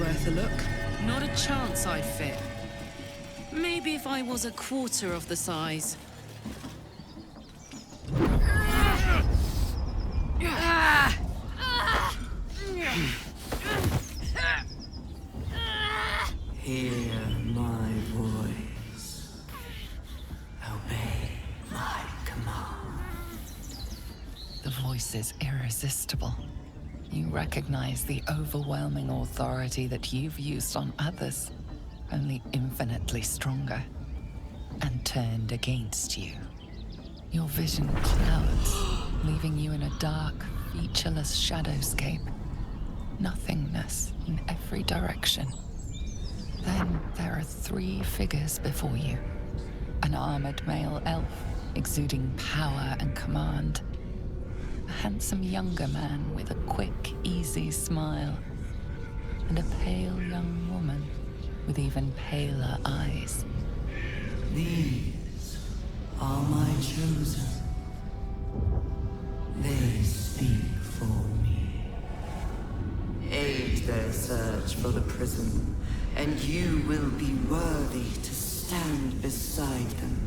worth a look. Not a chance I'd fit. Maybe if I was a quarter of the size. Hear my voice. Obey my command. The voice is irresistible. You recognize the overwhelming authority that you've used on others, only infinitely stronger, and turned against you. Your vision clouds, leaving you in a dark, featureless shadowscape. Nothingness in every direction. Then there are 3 figures before you. An armored male elf, exuding power and command. A handsome younger man with a quick, easy smile. And a pale young woman with even paler eyes. These are my chosen. They speak for me. Aid their search for the prison, and you will be worthy to stand beside them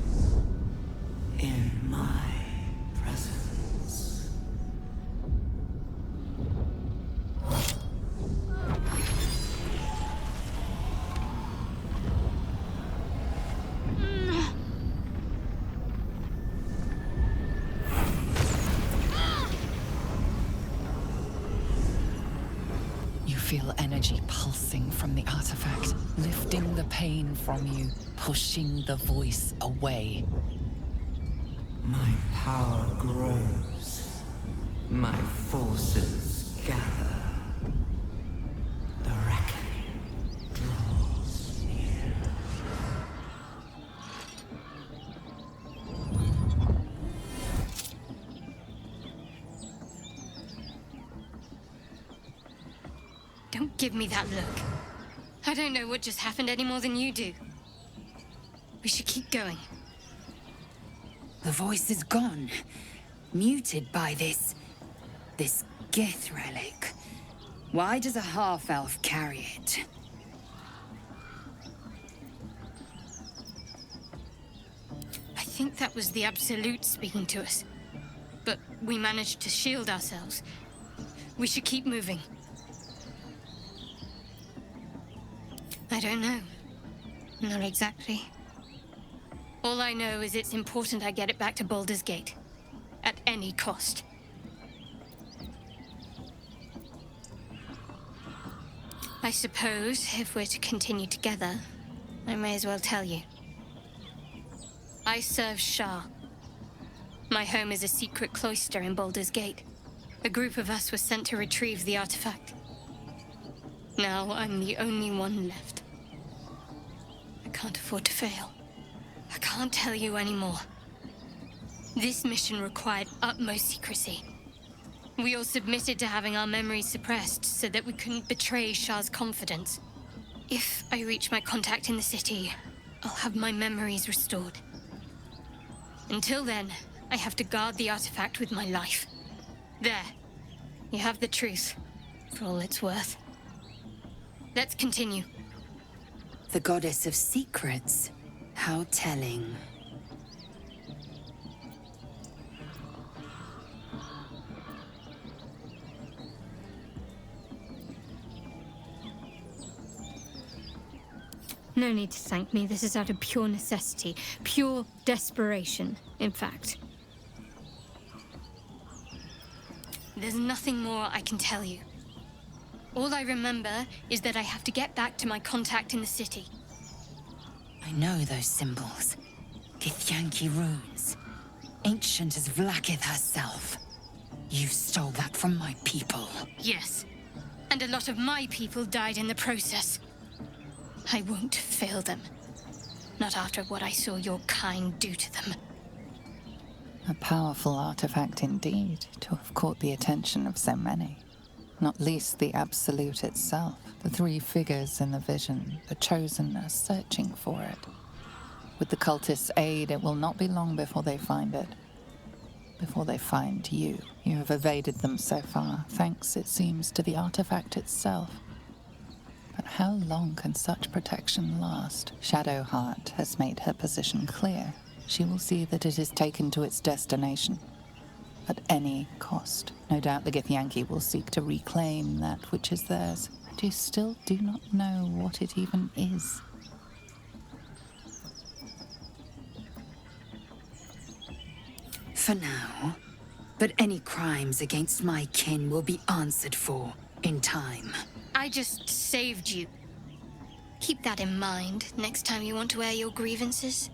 in my presence. Feel energy pulsing from the artifact, lifting the pain from you, pushing the voice away. My power grows. My forces gather. The reckoning draws near. Don't give me that look. I don't know what just happened any more than you do. We should keep going. The voice is gone. Muted by this Gith relic. Why does a half-elf carry it? I think that was the Absolute speaking to us. But we managed to shield ourselves. We should keep moving. I don't know. Not exactly. All I know is it's important I get it back to Baldur's Gate. At any cost. I suppose, if we're to continue together, I may as well tell you. I serve Shah. My home is a secret cloister in Baldur's Gate. A group of us was sent to retrieve the artifact. Now I'm the only one left. I can't afford to fail. I can't tell you anymore. This mission required utmost secrecy. We all submitted to having our memories suppressed so that we couldn't betray Shah's confidence. If I reach my contact in the city, I'll have my memories restored. Until then, I have to guard the artifact with my life. There. You have the truth, for all it's worth. Let's continue. The goddess of secrets. How telling. No need to thank me. This is out of pure necessity. Pure desperation, in fact. There's nothing more I can tell you. All I remember is that I have to get back to my contact in the city. I know those symbols. Githyanki runes. Ancient as Vlaakith herself. You stole that from my people. Yes. And a lot of my people died in the process. I won't fail them. Not after what I saw your kind do to them. A powerful artifact indeed, to have caught the attention of so many. Not least the Absolute itself. The 3 figures in the vision, the chosen, are searching for it. With the cultists' aid, it will not be long before they find it. Before they find you. You have evaded them so far, thanks, it seems, to the artifact itself. But how long can such protection last? Shadowheart has made her position clear. She will see that it is taken to its destination. At any cost. No doubt the Githyanki will seek to reclaim that which is theirs. And you still do not know what it even is. For now. But any crimes against my kin will be answered for in time. I just saved you. Keep that in mind next time you want to air your grievances.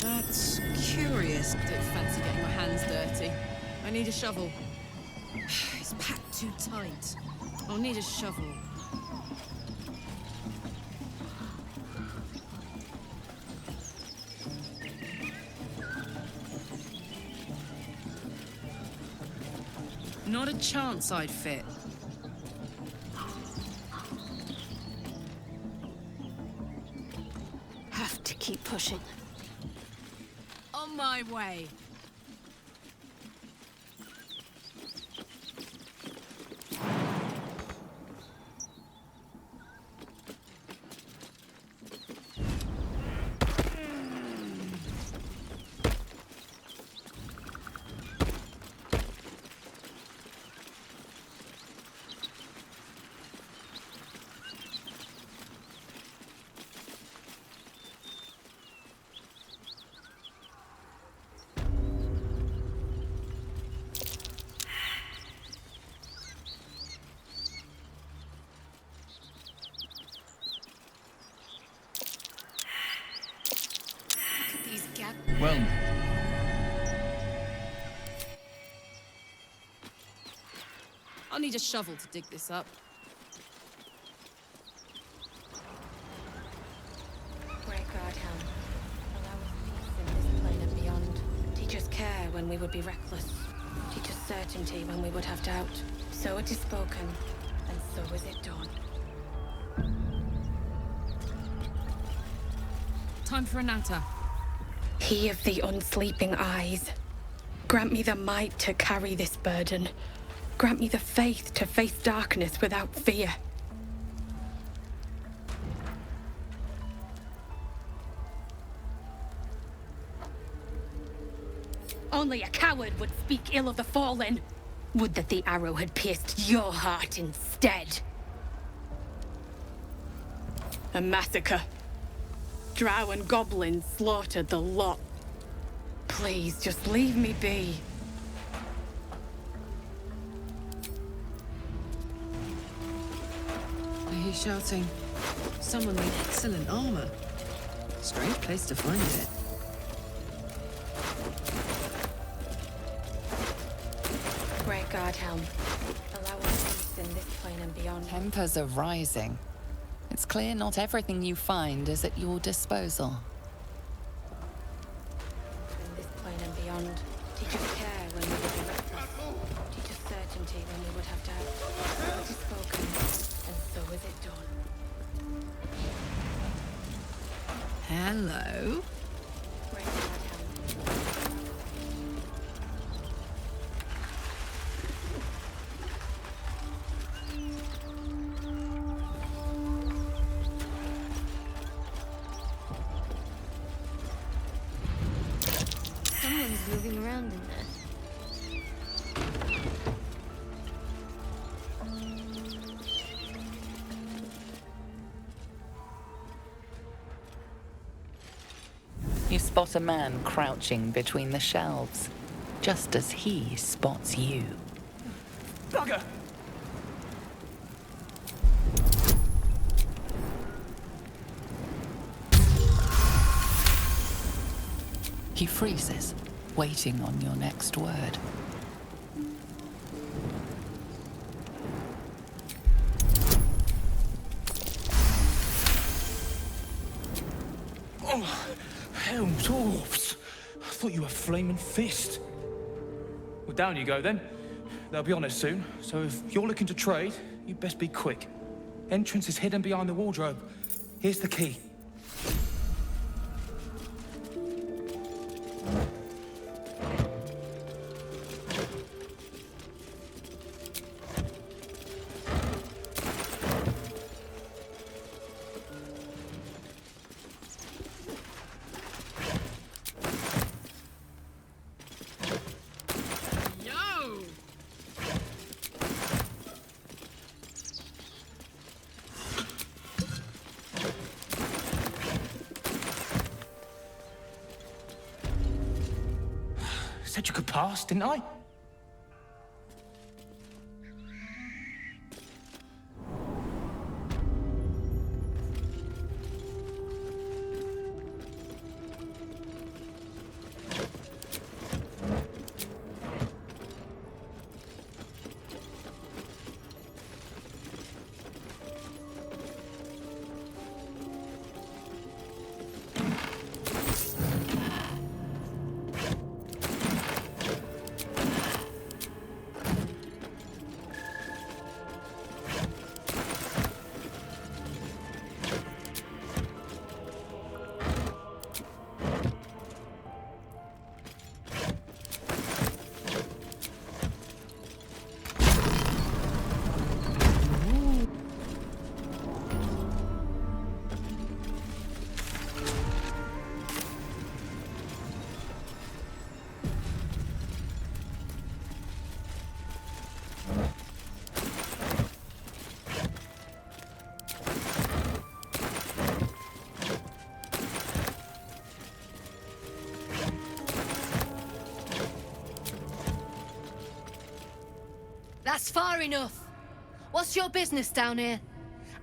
That's curious. Don't fancy getting my hands dirty. I need a shovel. It's packed too tight. I'll need a shovel. Not a chance I'd fit. Have to keep pushing. On my way. Well, I'll need a shovel to dig this up. Great God, Helm. Allow us peace in this plane and beyond. Teach us care when we would be reckless. Teach us certainty when we would have doubt. So it is spoken, and so is it done. Time for a natter. He of the unsleeping eyes, grant me the might to carry this burden. Grant me the faith to face darkness without fear. Only a coward would speak ill of the fallen. Would that the arrow had pierced your heart instead. A massacre. Drow and goblins slaughtered the lot. Please, just leave me be. I hear shouting. Someone with excellent armor. Strange place to find it. Great God, Helm. Allow us peace in this plane and beyond. Tempers are rising. It's clear not everything you find is at your disposal. In this plane and beyond, teach us care when we would be reckless. Teach us certainty when we would have doubt. It is spoken, and so is it done. Hello? Great God, Helm. Someone's moving around in there. You spot a man crouching between the shelves, just as he spots you. bugger! He freezes, waiting on your next word. Oh, Helm Dwarfs! thought you were Flaming Fist. Well, down you go then. They'll be on us soon, so if you're looking to trade, you best be quick. Entrance is hidden behind the wardrobe. Here's the key. Said you could pass, didn't I? That's far enough. What's your business down here?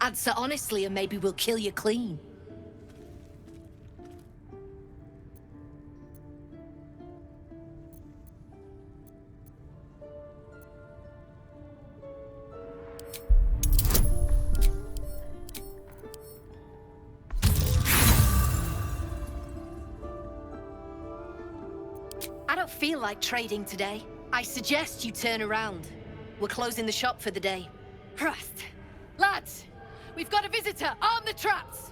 Answer honestly and maybe we'll kill you clean. I don't feel like trading today. I suggest you turn around. We're closing the shop for the day. Right. Lads, we've got a visitor. Arm the traps!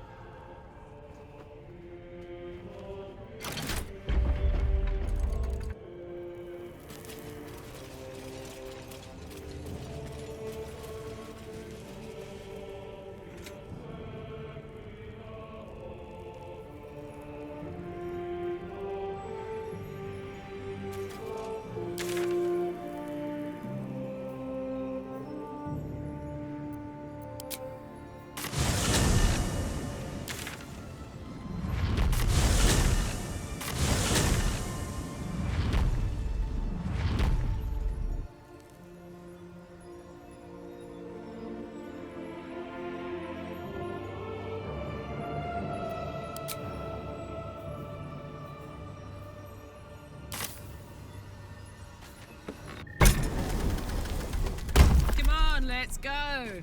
Let's go.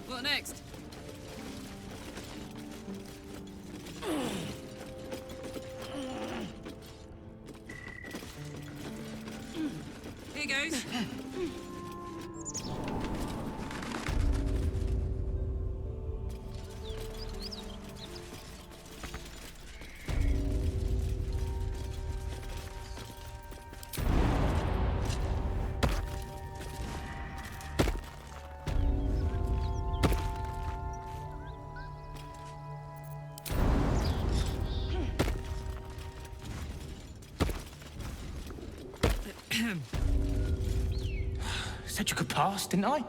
What next? Here goes. Said you could pass, didn't I?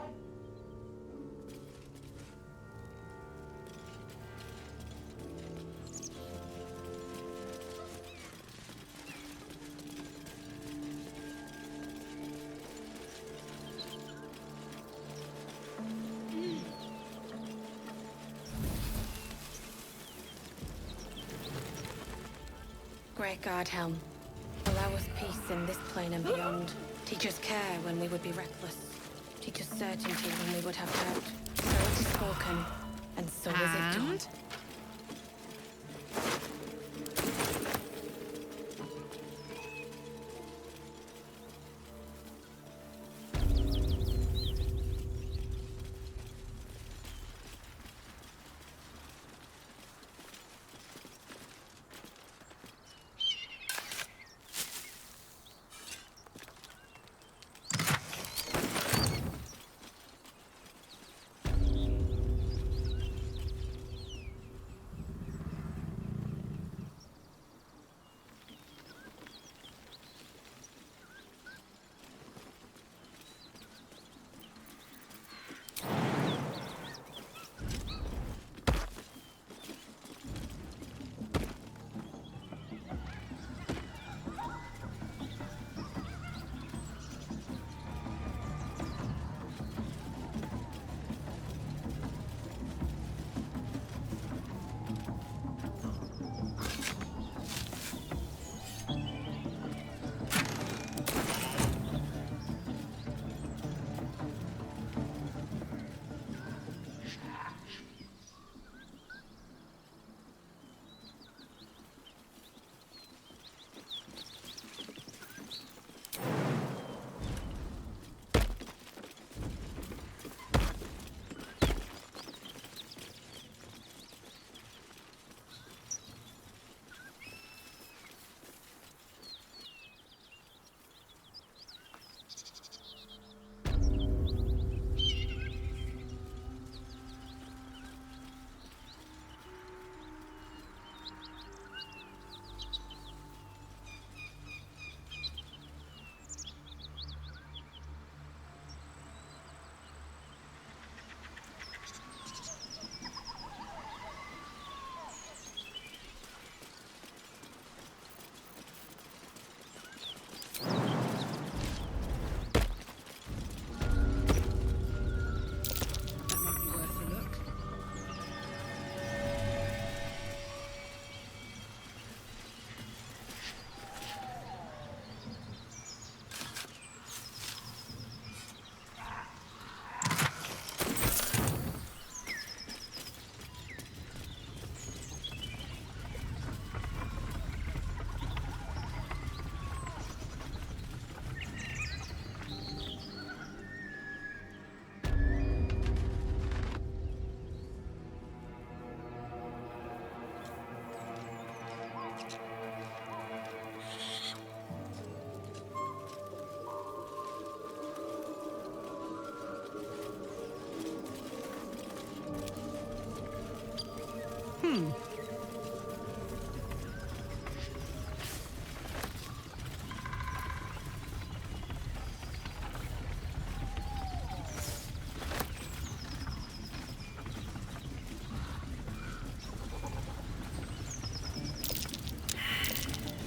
Great God Helm, allow us peace in this plane and beyond. Teach us care when we would be reckless. Teach us certainty when we would have doubt. So it is spoken, and so is it done.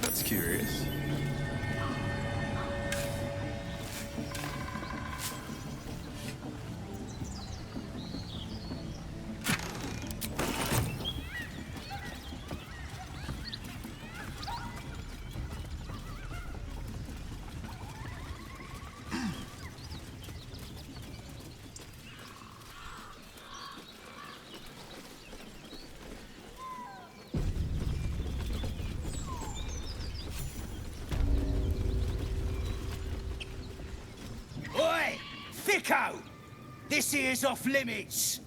That's curious. This here's off limits.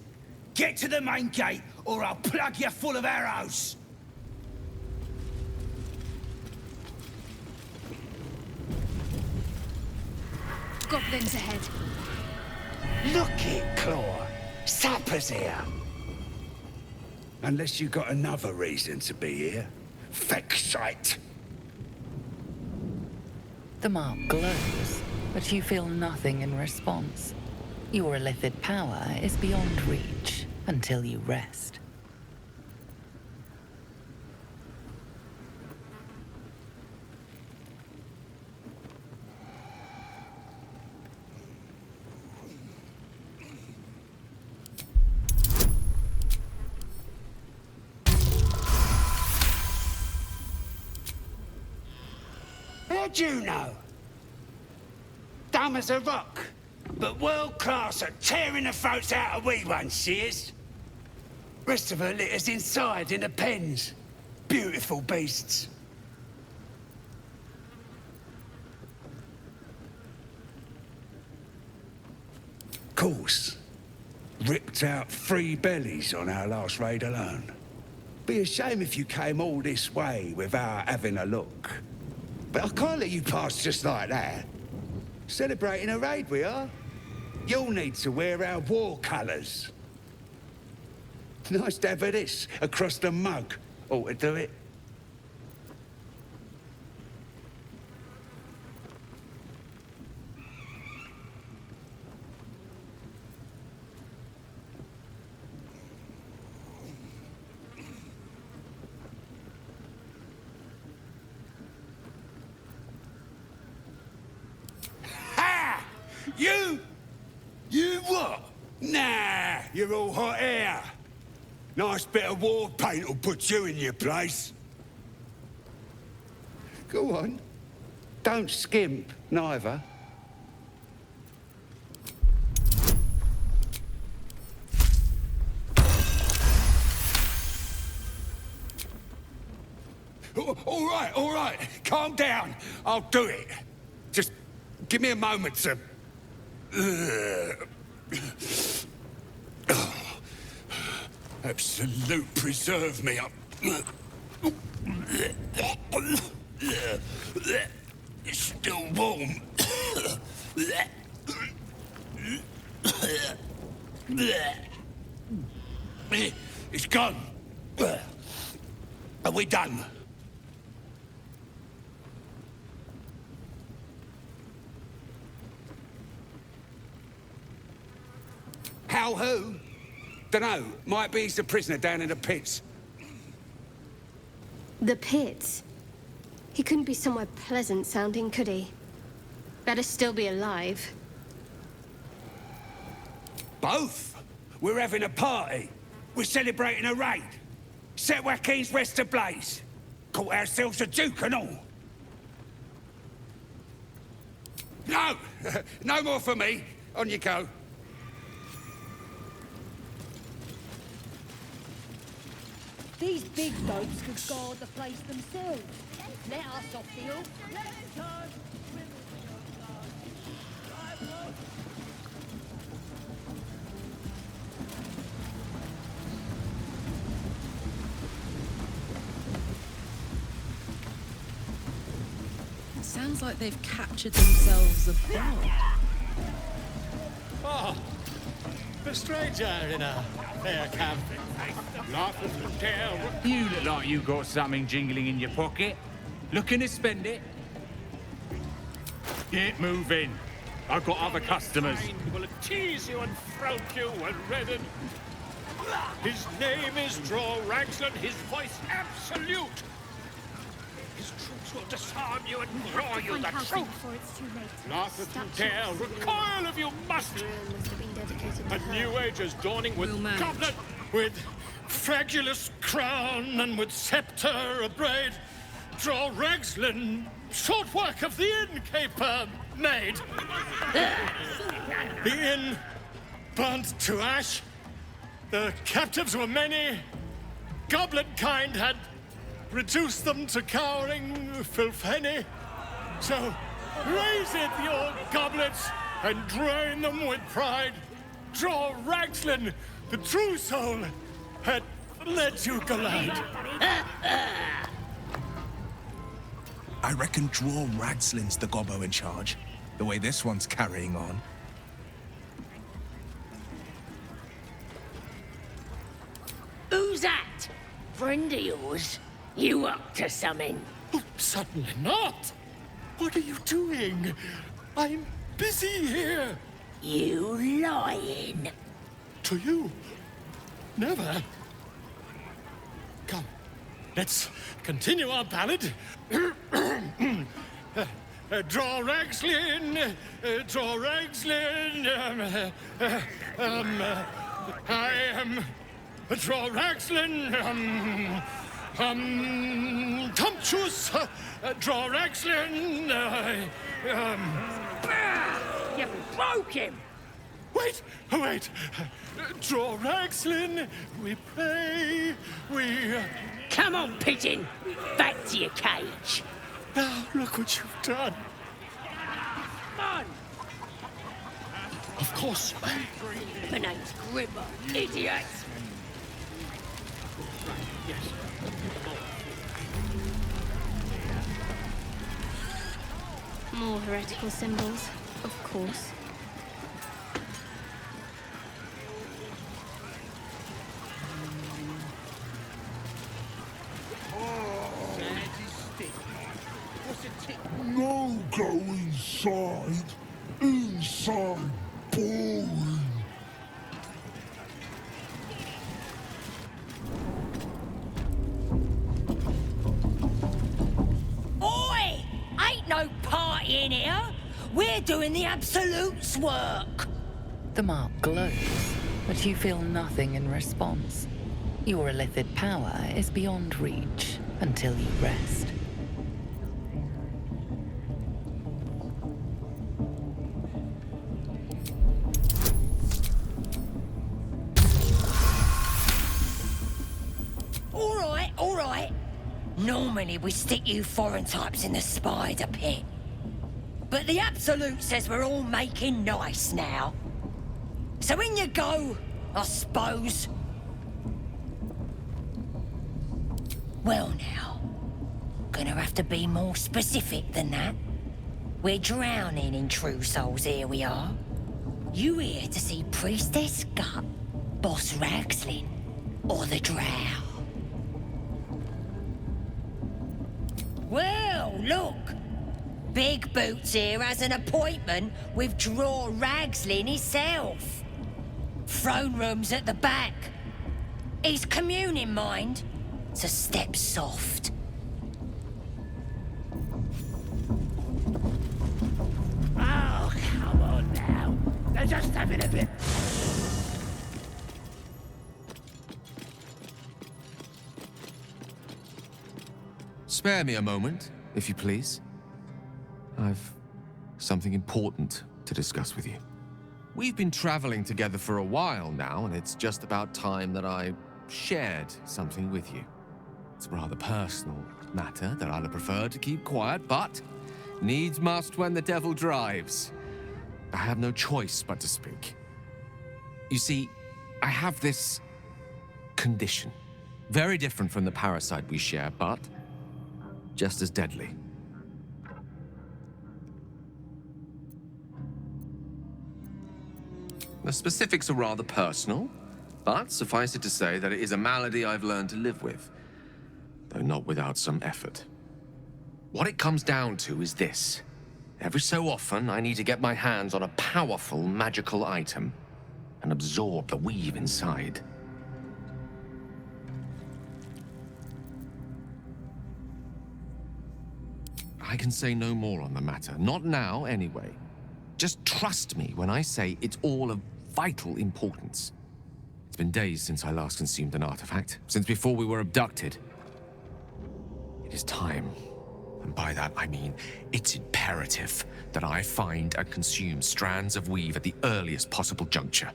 Get to the main gate, or I'll plug you full of arrows. Goblins ahead. Look it, Claw. Sapper's here. Unless you got another reason to be here. Feck sight. The mark glows, but you feel nothing in response. Your illithid power is beyond reach until you rest. How'd you know? Dumb as a rock, but world class at tearing the throats out of wee ones, she is. Rest of her litters inside in the pens. Beautiful beasts. Course, ripped out 3 bellies on our last raid alone. Be a shame if you came all this way without having a look. But I can't let you pass just like that. Celebrating a raid we are. You'll need to wear our war colours. Nice to have this across the mug. Ought to do it. Ha! You what? Nah, you're all hot air. Nice bit of war paint will put you in your place. Go on. Don't skimp, neither. All right. Calm down. I'll do it. Just give me a moment to... Absolute preserve me. It's still warm. It's gone. Are we done? How who? Dunno. Might be he's a prisoner down in the pits. The pits? He couldn't be somewhere pleasant sounding, could he? Better still be alive. Both. We're having a party. We're celebrating a raid. Set Joaquin's rest ablaze. Caught ourselves a duke and all. No! No more for me. On you go. These big boats could guard the place themselves. Let us off the hook. Let's go. It sounds like they've captured themselves a bard. Oh, a stranger in a fair camp. You look like you got something jingling in your pocket. Looking to spend it? Get moving. I've got other customers. Will tease you and throat you and redden. His name is Draw Raglan, his voice absolute. His troops will disarm you and draw you the truth. Laugh if you dare, recoil if you must. A new age is dawning with goblet, with fragulous crown and with scepter abraid. Draw Raglan, short work of the innkeeper made. The inn burnt to ash. The captives were many. Goblet kind had reduced them to cowering filthenny. So raise it, your goblets, and drain them with pride. Draw Raglan, the true soul, had led you glad. I reckon Draw Raglan's the gobbo in charge, the way this one's carrying on. Who's that? Friend of yours? You up to something? Oh, certainly not. What are you doing? I'm busy here. You lying. To you? Never. Come, let's continue our ballad. Draw Raglan, Draw Raglan, I am Draw Raglan, Tumptuous, draw Raxlin, You broke him! Wait! Draw Raxlin, we pray, we... Come on, pigeon! Back to your cage! Now, look what you've done. Fun! Of course. My name's Grimmer, idiot! Yes. More heretical symbols, of course. No, go inside. Inside. Boring. Oi! Ain't no party in here. We're doing the absolute's work. The mark glows, but you feel nothing in response. Your illithid power is beyond reach until you rest. All right. Normally we stick you foreign types in the spider pit. But the Absolute says we're all making nice now. So in you go, I suppose. Well now, gonna have to be more specific than that. We're drowning in true souls, here we are. You here to see Priestess Gut, Boss Raxlin, or the Drow? Well, look. Big Boots here has an appointment with Draw Raxlin himself. Throne room's at the back. He's communing, mind, so step soft. Oh, come on now. They're just having a bit. Spare me a moment, if you please. I've something important to discuss with you. We've been traveling together for a while now, and it's just about time that I shared something with you. It's a rather personal matter that I'd have preferred to keep quiet, but needs must when the devil drives. I have no choice but to speak. You see, I have this condition. Very different from the parasite we share, but just as deadly. The specifics are rather personal, but suffice it to say that it is a malady I've learned to live with, though not without some effort. What it comes down to is this. Every so often, I need to get my hands on a powerful magical item and absorb the weave inside. I can say no more on the matter. Not now, anyway. Just trust me when I say it's all of vital importance. It's been days since I last consumed an artifact, since before we were abducted. It is time, and by that I mean it's imperative that I find and consume strands of weave at the earliest possible juncture.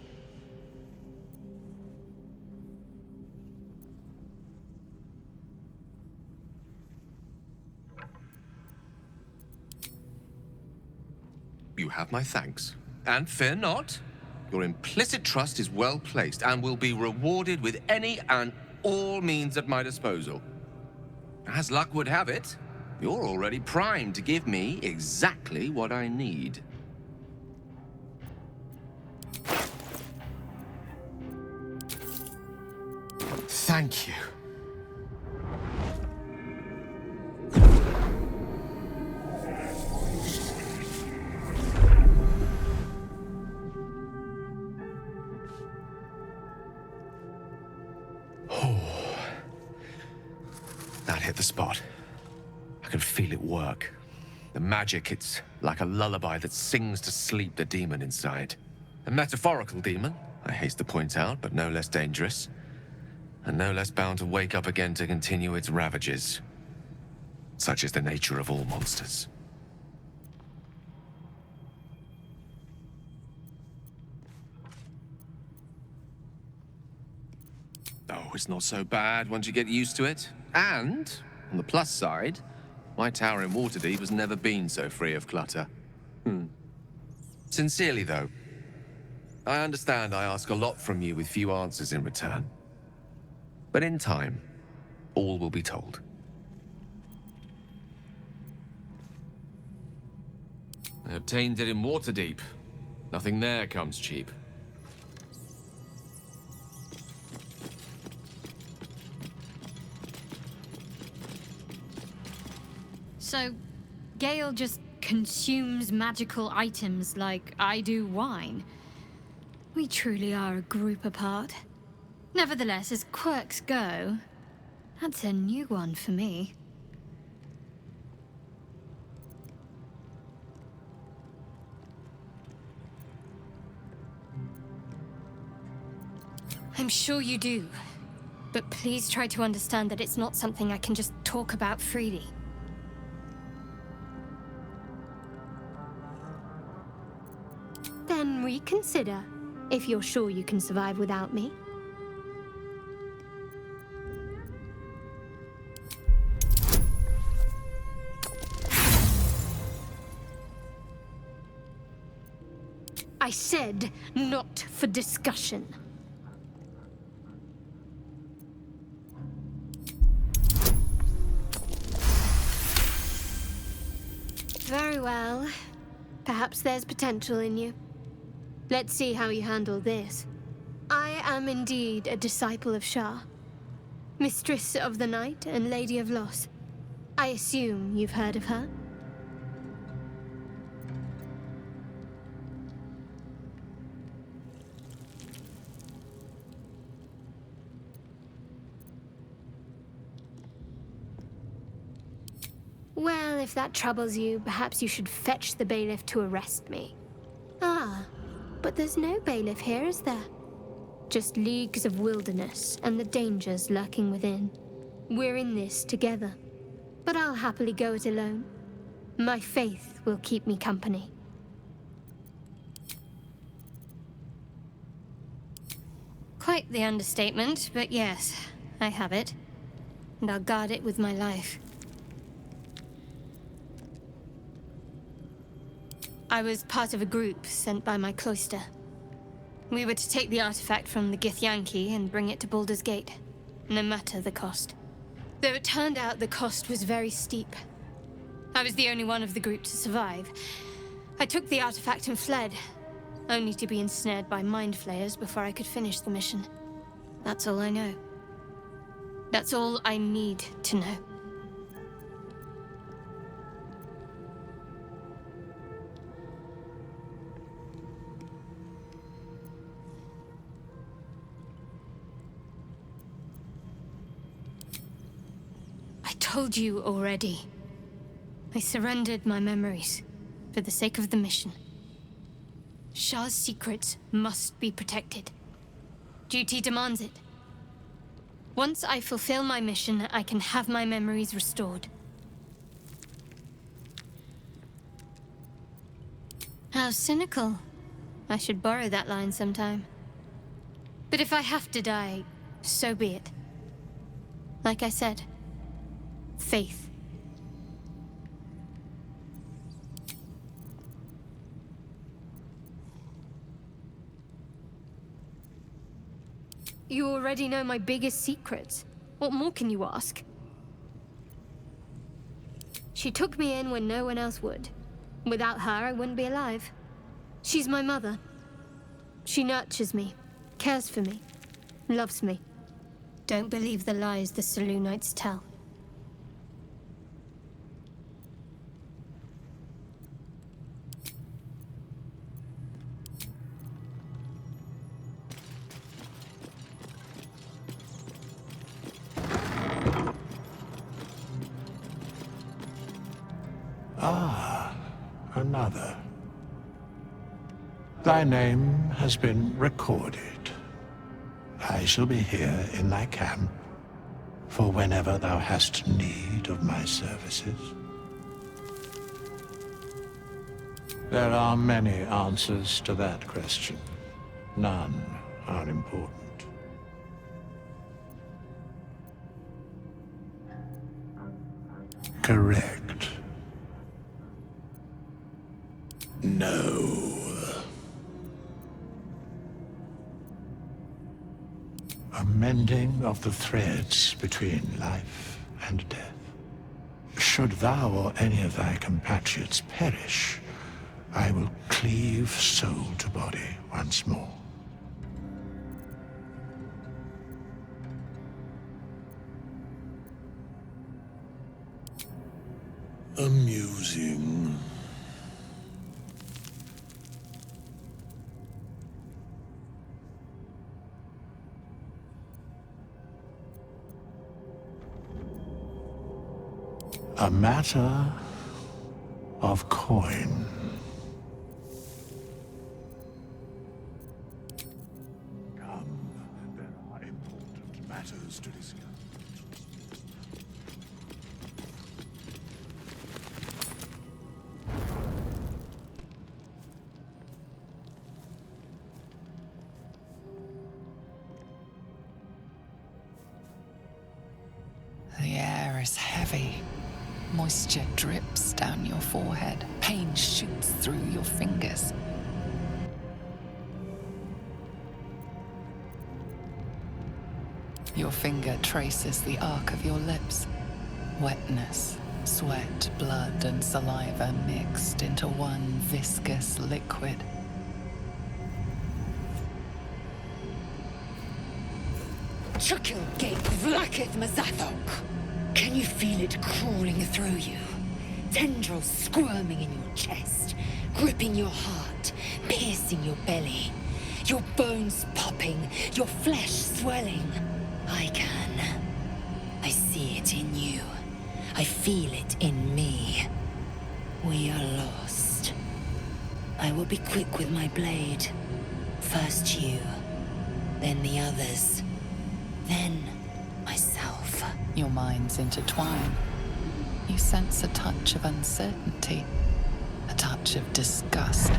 You have my thanks. And fear not. Your implicit trust is well placed and will be rewarded with any and all means at my disposal. As luck would have it, you're already primed to give me exactly what I need. Thank you. That hit the spot. I can feel it work. The magic, it's like a lullaby that sings to sleep the demon inside. A metaphorical demon, I haste to point out, but no less dangerous. and no less bound to wake up again to continue its ravages. Such is the nature of all monsters. Oh, it's not so bad once you get used to it. And, on the plus side, my tower in Waterdeep has never been so free of clutter. Sincerely, though, I understand I ask a lot from you with few answers in return. But in time, all will be told. I obtained it in Waterdeep. Nothing there comes cheap. So, Gale just consumes magical items like I do wine. We truly are a group apart. Nevertheless, as quirks go, that's a new one for me. I'm sure you do, but please try to understand that it's not something I can just talk about freely. Then reconsider, if you're sure you can survive without me. I said not for discussion. Very well. Perhaps there's potential in you. Let's see how you handle this. I am indeed a disciple of Shah, Mistress of the Night and Lady of Loss. I assume you've heard of her? Well, if that troubles you, perhaps you should fetch the bailiff to arrest me. Ah, but there's no bailiff here, is there? Just leagues of wilderness and the dangers lurking within. We're in this together, but I'll happily go it alone. My faith will keep me company. Quite the understatement, but yes, I have it. And I'll guard it with my life. I was part of a group sent by my cloister. We were to take the artifact from the Githyanki and bring it to Baldur's Gate, no matter the cost. Though it turned out the cost was very steep. I was the only one of the group to survive. I took the artifact and fled, only to be ensnared by mind flayers before I could finish the mission. That's all I know. That's all I need to know. I told you already. I surrendered my memories for the sake of the mission. Shah's secrets must be protected. Duty demands it. Once I fulfill my mission, I can have my memories restored. How cynical. I should borrow that line sometime. But if I have to die, so be it. Like I said, faith. You already know my biggest secrets. What more can you ask? She took me in when no one else would. Without her, I wouldn't be alive. She's my mother. She nurtures me, cares for me, loves me. Don't believe the lies the Selûnites tell. Ah, another. Thy name has been recorded. I shall be here in thy camp for whenever thou hast need of my services. There are many answers to that question. None are important. Correct. No. A mending of the threads between life and death. Should thou or any of thy compatriots perish, I will cleave soul to body once more. Amusing. A matter of coin. Come, there are important matters to discuss. The air is heavy. Moisture drips down your forehead. Pain shoots through your fingers. Your finger traces the arc of your lips. Wetness, sweat, blood, and saliva mixed into one viscous liquid. Chukil gate vlaketh mazathok. Can you feel it crawling through you? Tendrils squirming in your chest, gripping your heart, piercing your belly. Your bones popping, your flesh swelling. I can. I see it in you. I feel it in me. We are lost. I will be quick with my blade. First you, then the others, then myself. Your minds intertwine. You sense a touch of uncertainty, a touch of disgust.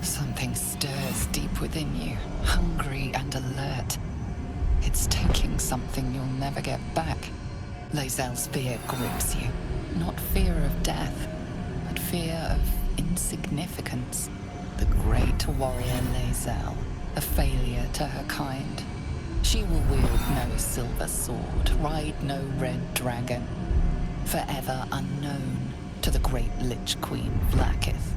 Something stirs deep within you, hungry and alert. It's taking something you'll never get back. Lae'zel's fear grips you. Not fear of death, but fear of insignificance. The great warrior Lae'zel, a failure to her kind. She will wield no silver sword, ride no red dragon. Forever unknown to the great Lich Queen Vlakith.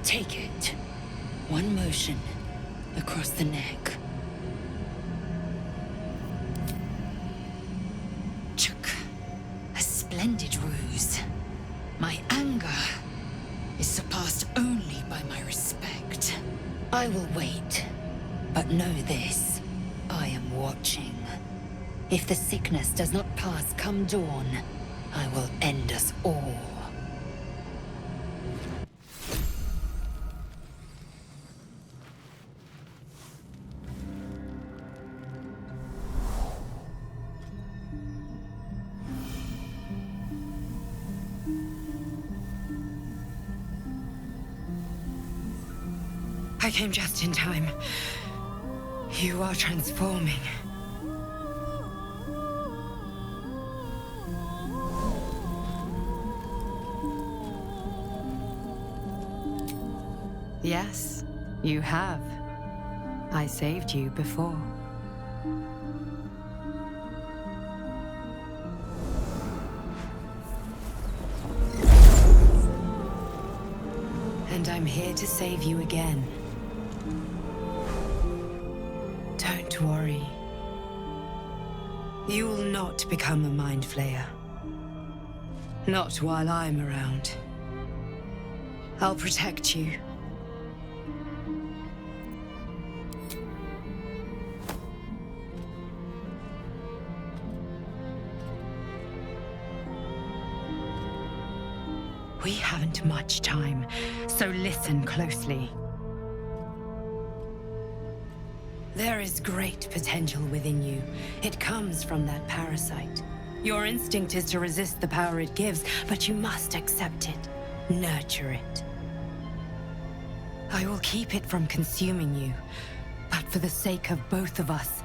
Take it. One motion across the neck. Chuk. A splendid ruse. My anger is surpassed only by my respect. I will wait, but know this. I am watching. If the sickness does not pass come dawn, I will end us all. I came just in time. You are transforming. Yes, you have. I saved you before. here to save you again. Don't worry. You will not become a mind flayer. Not while I'm around. I'll protect you. We haven't much time, so listen closely. There is great potential within you. It comes from that parasite. Your instinct is to resist the power it gives, but you must accept it, nurture it. I will keep it from consuming you, but for the sake of both of us,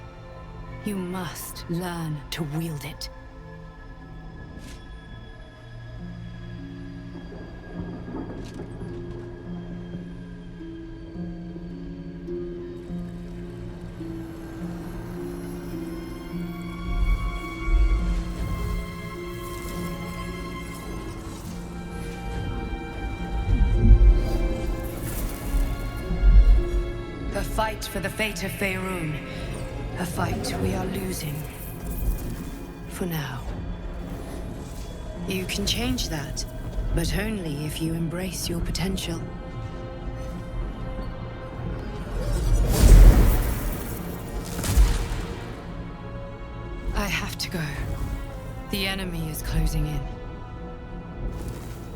you must learn to wield it. Fight for the fate of Faerun. A fight we are losing. For now. You can change that, but only if you embrace your potential. I have to go. The enemy is closing in.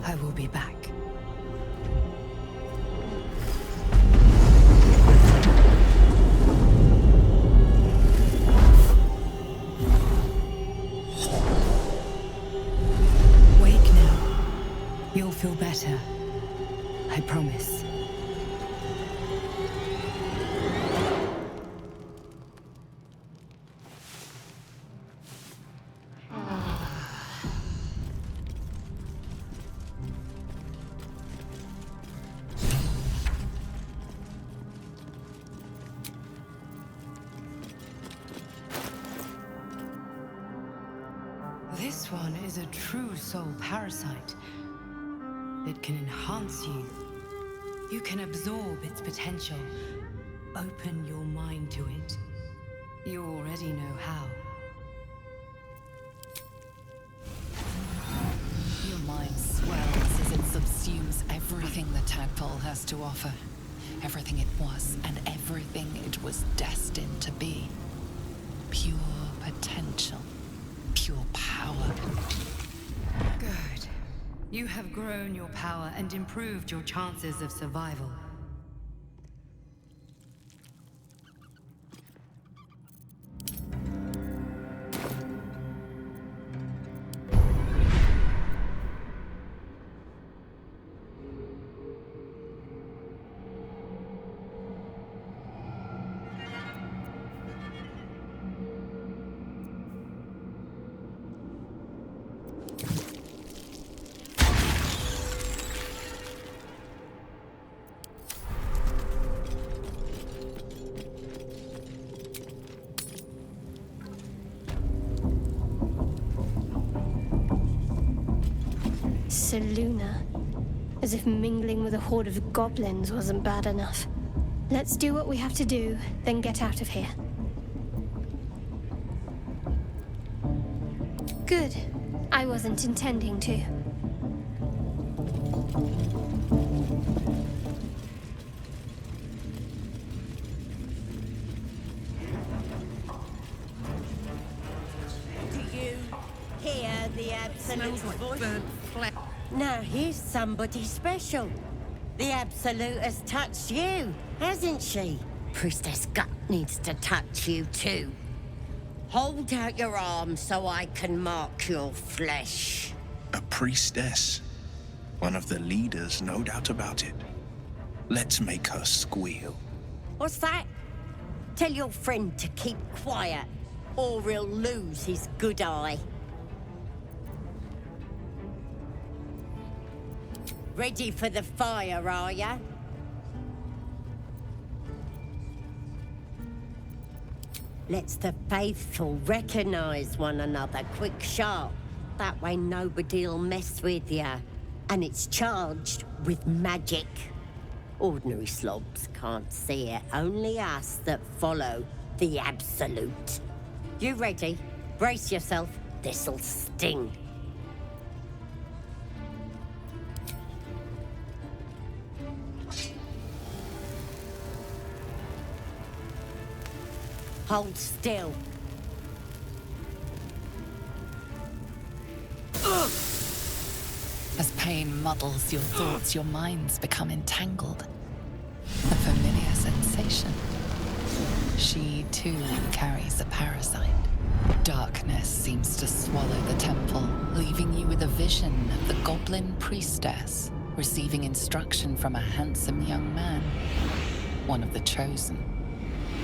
I will be back. Feel better. I promise. This one is a true soul parasite. It can enhance you. You can absorb its potential. Open your mind to it. You already know how. Your mind swells as it subsumes everything the tadpole has to offer. Everything it was and everything it was destined to be. Pure potential. Pure power. Good. You have grown your power and improved your chances of survival. Luna, as if mingling with a horde of goblins wasn't bad enough. Let's do what we have to do, then get out of here. Good. I wasn't intending to. Do you hear the absolute voice? Now here's somebody special. The Absolute has touched you, hasn't she? Priestess Gut needs to touch you too. Hold out your arm so I can mark your flesh. A priestess. One of the leaders, no doubt about it. Let's make her squeal. What's that? Tell your friend to keep quiet, or he'll lose his good eye. Ready for the fire, are ya? Let's the faithful recognize one another quick sharp. That way nobody'll mess with ya. And it's charged with magic. Ordinary slobs can't see it, only us that follow the absolute. You ready? Brace yourself, this'll sting. Hold still. As pain muddles your thoughts, your minds become entangled. A familiar sensation. She too carries a parasite. Darkness seems to swallow the temple, leaving you with a vision of the goblin priestess receiving instruction from a handsome young man, one of the chosen.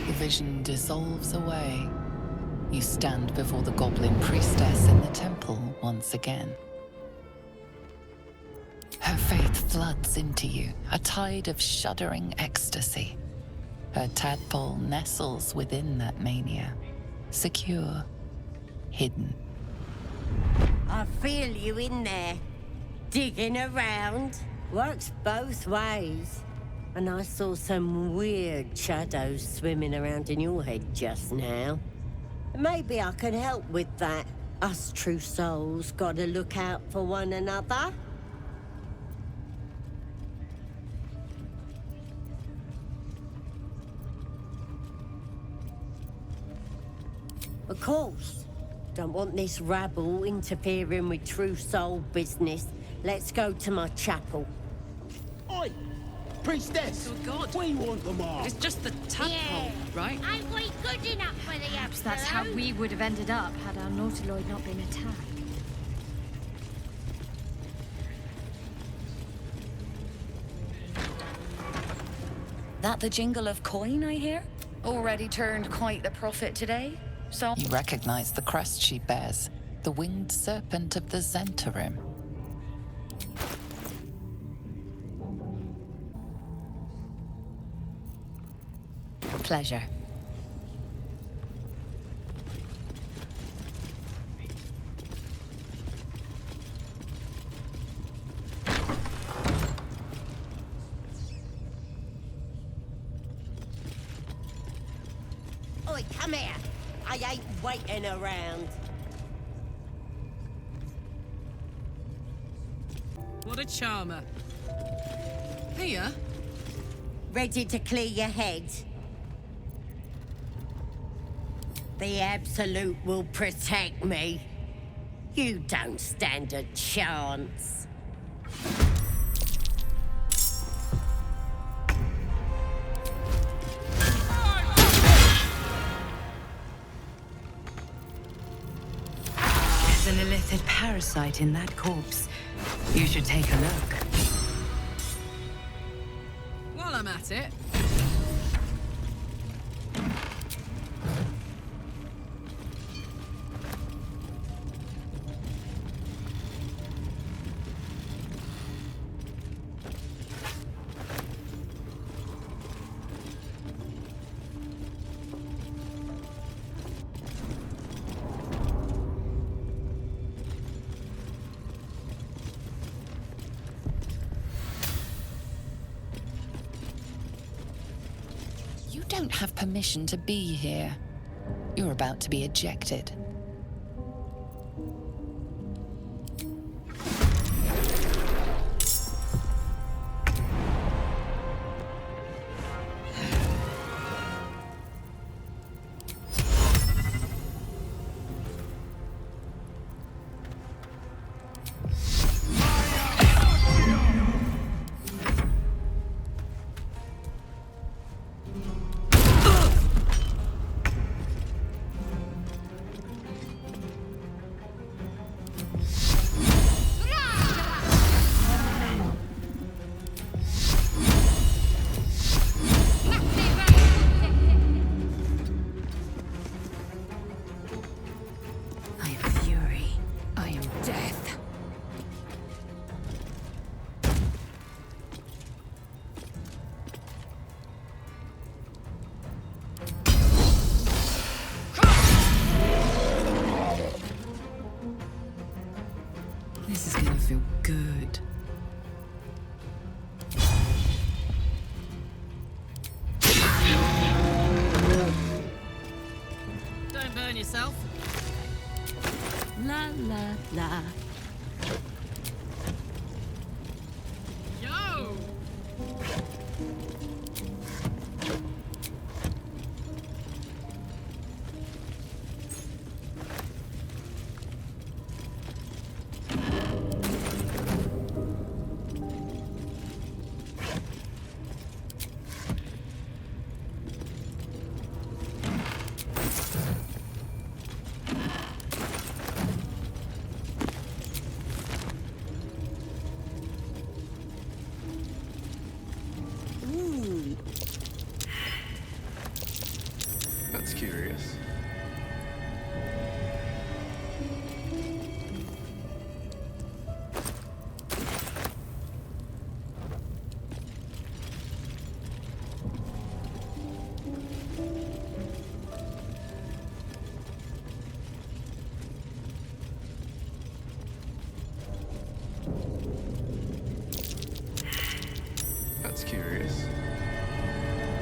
The vision dissolves away. You stand before the goblin priestess in the temple once again. Her faith floods into you, a tide of shuddering ecstasy. Her tadpole nestles within that mania, secure, hidden. I feel you in there, digging around. Works both ways. And I saw some weird shadows swimming around in your head just now. Maybe I can help with that. Us true souls gotta look out for one another. Of course. Don't want this rabble interfering with true soul business. Let's go to my chapel. Oi! Priestess! Oh, God. We want them all. It's just the tadpole, right? Ain't we good enough for the Perhaps that's how we would have ended up had our Nautiloid not been attacked. That the jingle of coin, I hear? Already turned quite the profit today, so... You recognize the crest she bears, the winged serpent of the Zentarim. Pleasure. Oi, come here. I ain't waiting around. What a charmer. Here? Ready to clear your head? The Absolute will protect me. You don't stand a chance. There's an illithid parasite in that corpse. You should take a look. While I'm at it. You don't have permission to be here. You're about to be ejected. yourself. La la la. Yo! That's curious. That's curious.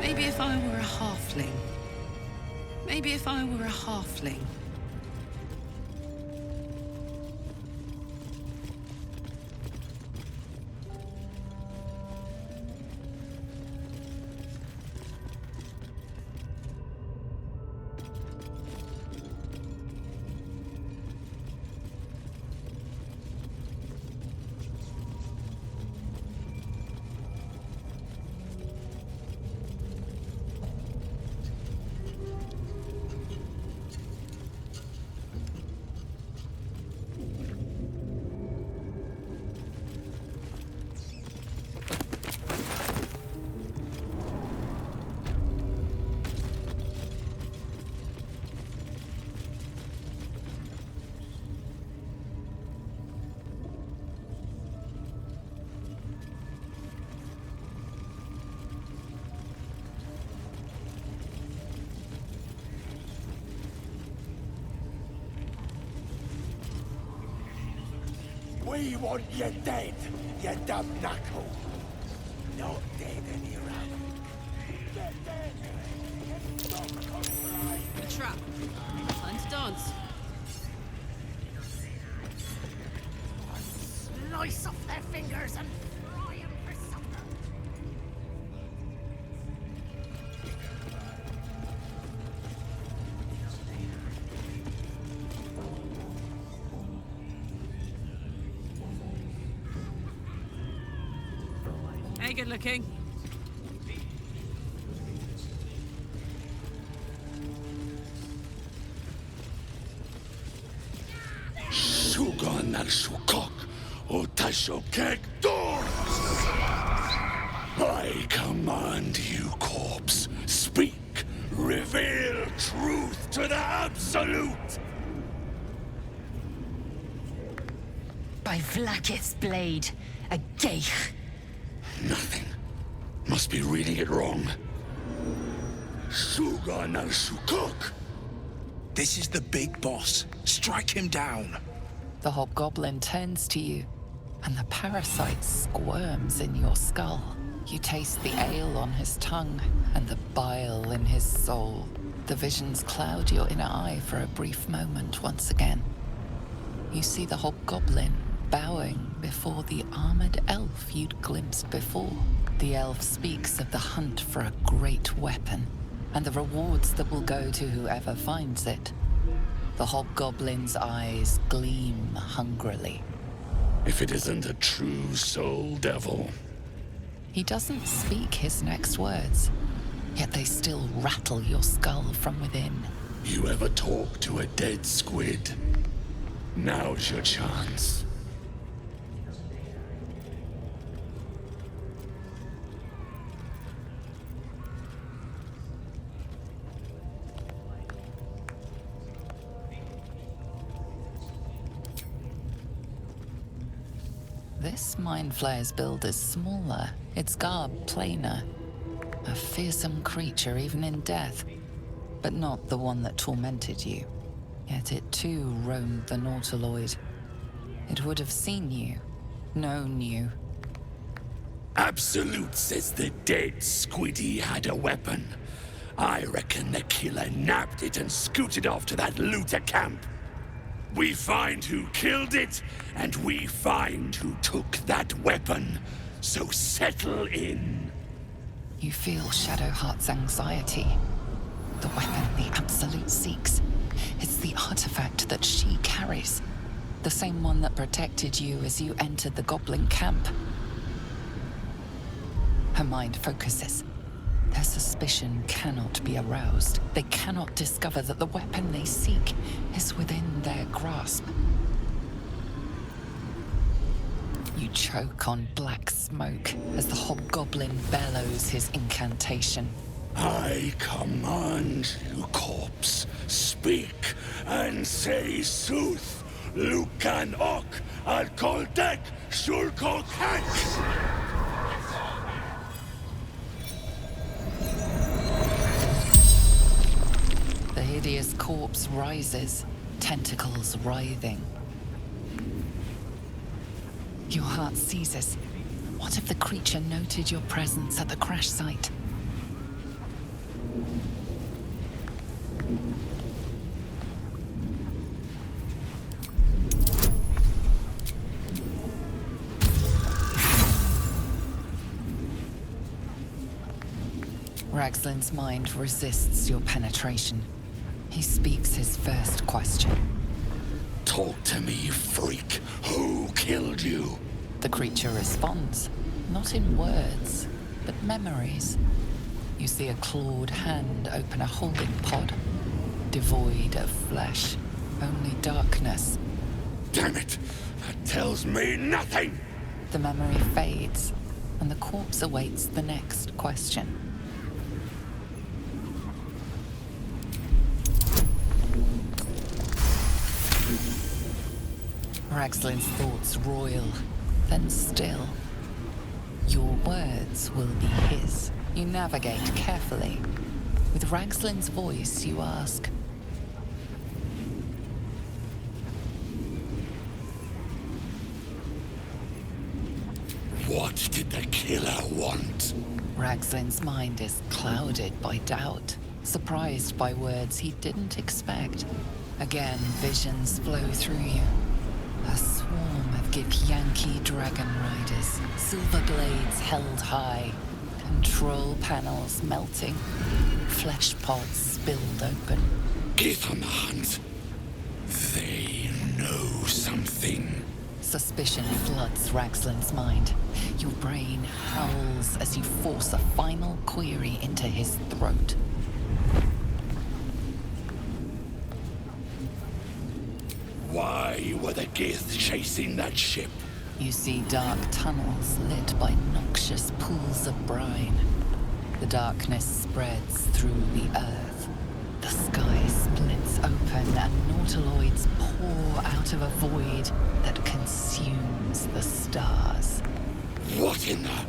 Maybe if I were a halfling. Maybe if I were a halfling. We want you dead, you dumb knuckle. Not dead any round. Get dead and stop complying. A trap. Time to dance. Slice off their fingers and fry them for supper. Hey, good looking. Sugan al sukok, otasho kek doors. I command you, corpse. Speak. Reveal truth to the absolute. By Vlaakith's blade, a geich. Nothing. Must be reading it wrong. Sugan al sukok. This is the big boss. Strike him down. The hobgoblin turns to you, and the parasite squirms in your skull. You taste the ale on his tongue and the bile in his soul. The visions cloud your inner eye for a brief moment once again. You see the hobgoblin bowing before the armored elf you'd glimpsed before. The elf speaks of the hunt for a great weapon and the rewards that will go to whoever finds it. The hobgoblin's eyes gleam hungrily. If it isn't a true soul devil. He doesn't speak his next words, yet they still rattle your skull from within. You ever talk to a dead squid? Now's your chance. This Mind Flayer's build is smaller, its garb plainer. A fearsome creature even in death, but not the one that tormented you. Yet it too roamed the Nautiloid. It would have seen you, known you. Absolute says the dead squiddy had a weapon. I reckon the killer nabbed it and scooted off to that looter camp. We find who killed it, and we find who took that weapon. So settle in. You feel Shadowheart's anxiety. The weapon the Absolute seeks. It's the artifact that she carries. The same one that protected you as you entered the goblin camp. Her mind focuses. Their suspicion cannot be aroused. They cannot discover that the weapon they seek is within their grasp. You choke on black smoke as the hobgoblin bellows his incantation. I command you, corpse, speak and say sooth. Lucan ok al koldek shulkol kank. The hideous corpse rises, tentacles writhing. Your heart seizes. What if the creature noted your presence at the crash site? Ragslin's mind resists your penetration. He speaks his first question. Talk to me, freak. Who killed you? The creature responds, not in words, but memories. You see a clawed hand open a holding pod, devoid of flesh, only darkness. Damn it! That tells me nothing! The memory fades, and the corpse awaits the next question. Ragslin's thoughts roil, then still. Your words will be his. You navigate carefully. With Ragslin's voice, you ask. What did the killer want? Ragslin's mind is clouded by doubt, surprised by words he didn't expect. Again, visions flow through you. A swarm of Githyanki dragon riders, silver blades held high, control panels melting, flesh pods spilled open. Get on the hunt. They know something. Suspicion floods Ragslin's mind. Your brain howls as you force a final query into his throat. Why were the Gith chasing that ship? You see dark tunnels lit by noxious pools of brine. The darkness spreads through the earth. The sky splits open and nautiloids pour out of a void that consumes the stars. What in the...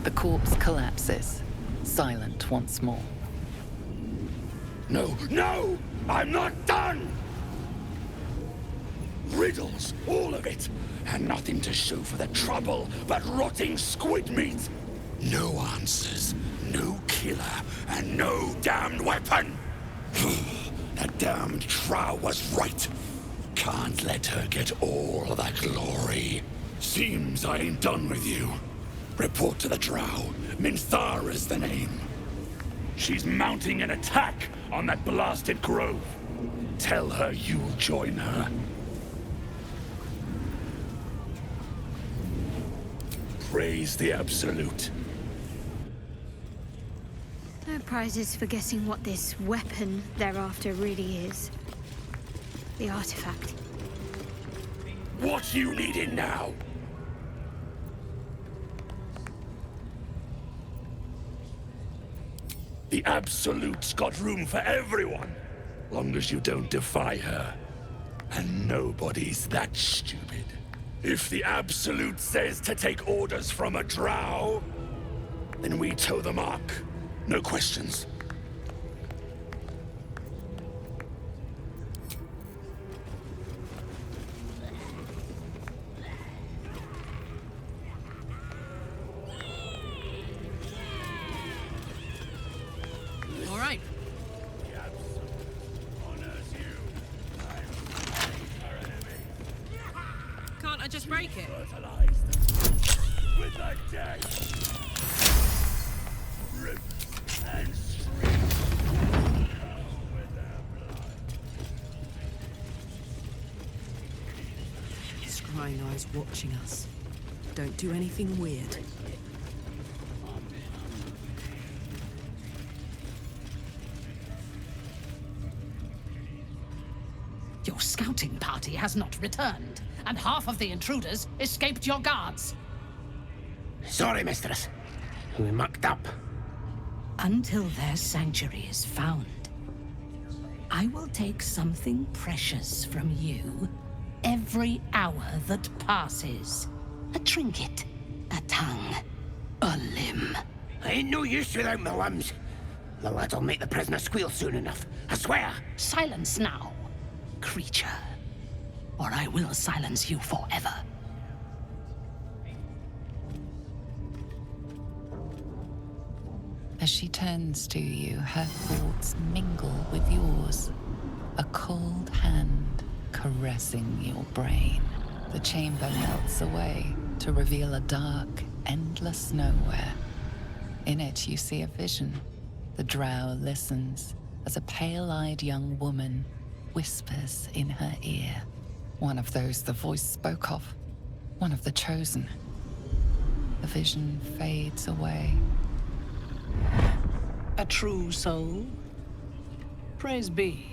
The corpse collapses, silent once more. No, no! I'm not done! Riddles, all of it, and nothing to show for the trouble but rotting squid meat. No answers, no killer, and no damned weapon. That damned Trow was right. Can't let her get all of that glory. Seems I ain't done with you. Report to the Drow. Minthara's the name. She's mounting an attack on that blasted grove. Tell her you'll join her. Praise the Absolute. No prizes for guessing what this weapon thereafter really is. The artifact. What you needing now? The Absolute's got room for everyone, long as you don't defy her. And nobody's that stupid. If the Absolute says to take orders from a drow, then we toe the mark. No questions. All Let's break it. With the dead. Rip and scream. Scrying eyes watching us. Don't do anything weird. Your scouting party has not returned, and half of the intruders escaped your guards. Sorry, mistress. We mucked up. Until their sanctuary is found, I will take something precious from you every hour that passes. A trinket, a tongue, a limb. I ain't no use without my limbs. The lads'll make the prisoner squeal soon enough, I swear. Silence now, creature, or I will silence you forever. As she turns to you, her thoughts mingle with yours. A cold hand caressing your brain. The chamber melts away to reveal a dark, endless nowhere. In it, you see a vision. The drow listens as a pale-eyed young woman whispers in her ear. One of those the voice spoke of. One of the chosen. The vision fades away. A true soul? Praise be.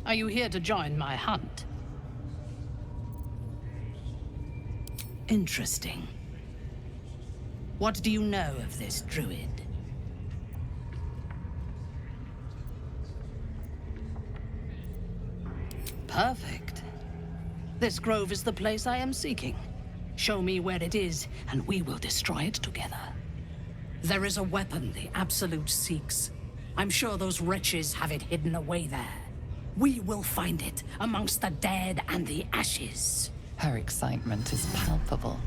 Are you here to join my hunt? Interesting. What do you know of this druid? Perfect. This grove is the place I am seeking. Show me where it is, and we will destroy it together. There is a weapon the Absolute seeks. I'm sure those wretches have it hidden away there. We will find it amongst the dead and the ashes. Her excitement is palpable.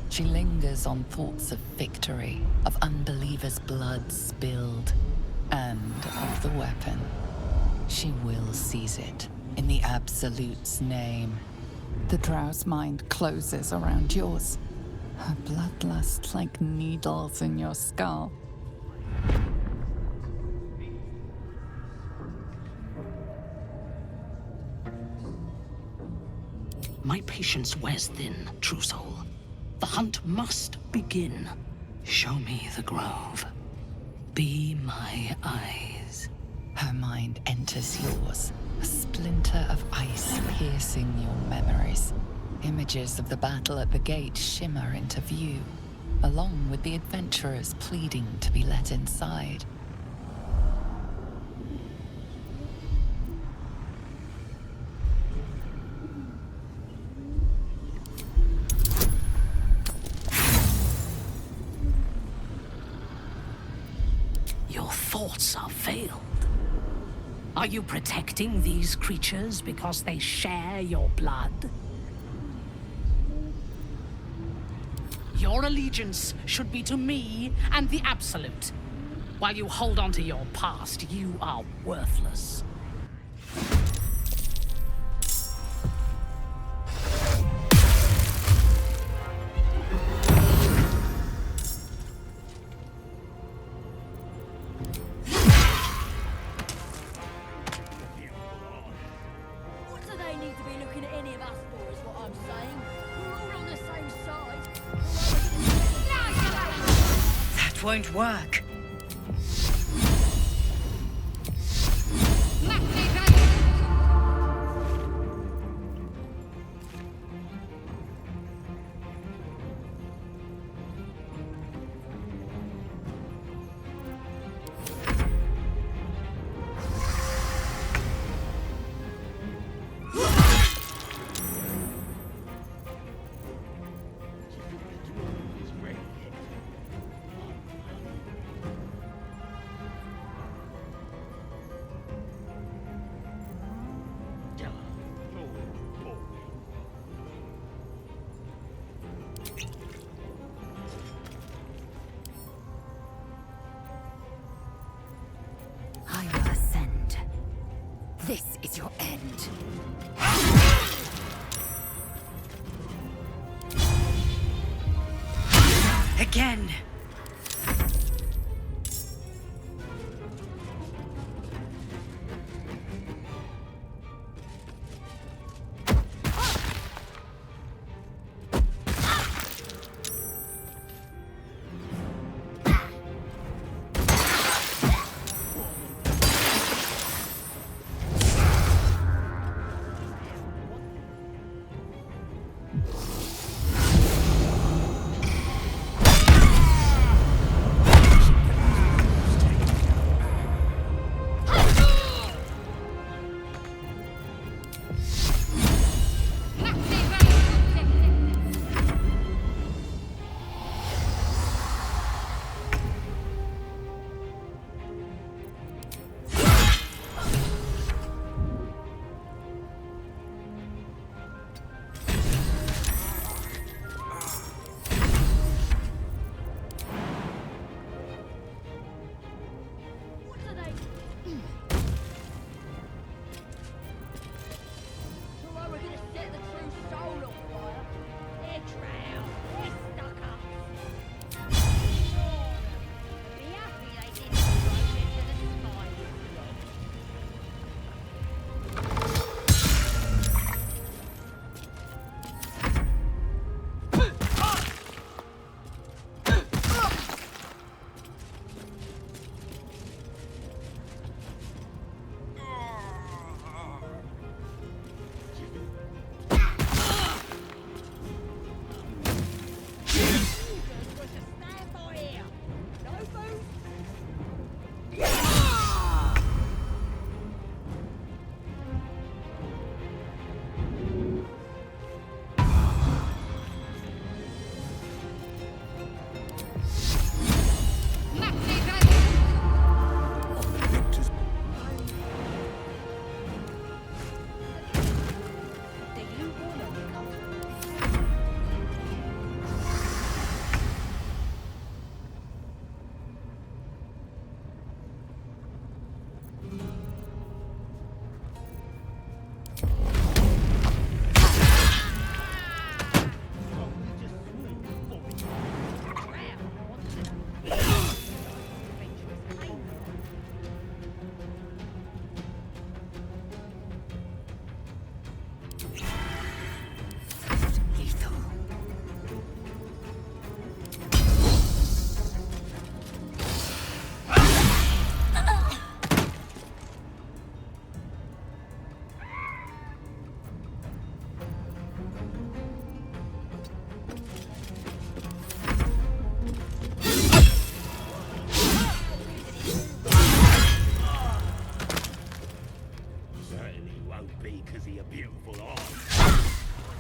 She lingers on thoughts of victory, of unbelievers' blood spilled, and of the weapon. She will seize it, in the Absolute's name. The drow's mind closes around yours. Her bloodlust like needles in your skull. My patience wears thin, true soul. The hunt must begin. Show me the grove. Be my eyes. Her mind enters yours, a splinter of ice piercing your memories. Images of the battle at the gate shimmer into view, along with the adventurers pleading to be let inside. Your thoughts are veiled. Are you protecting these creatures because they share your blood? Your allegiance should be to me and the Absolute. While you hold on to your past, you are worthless. What do they need to be looking at any of us for, is what I'm saying? We're all on the same side. That won't work. I will ascend. This is your end. Again.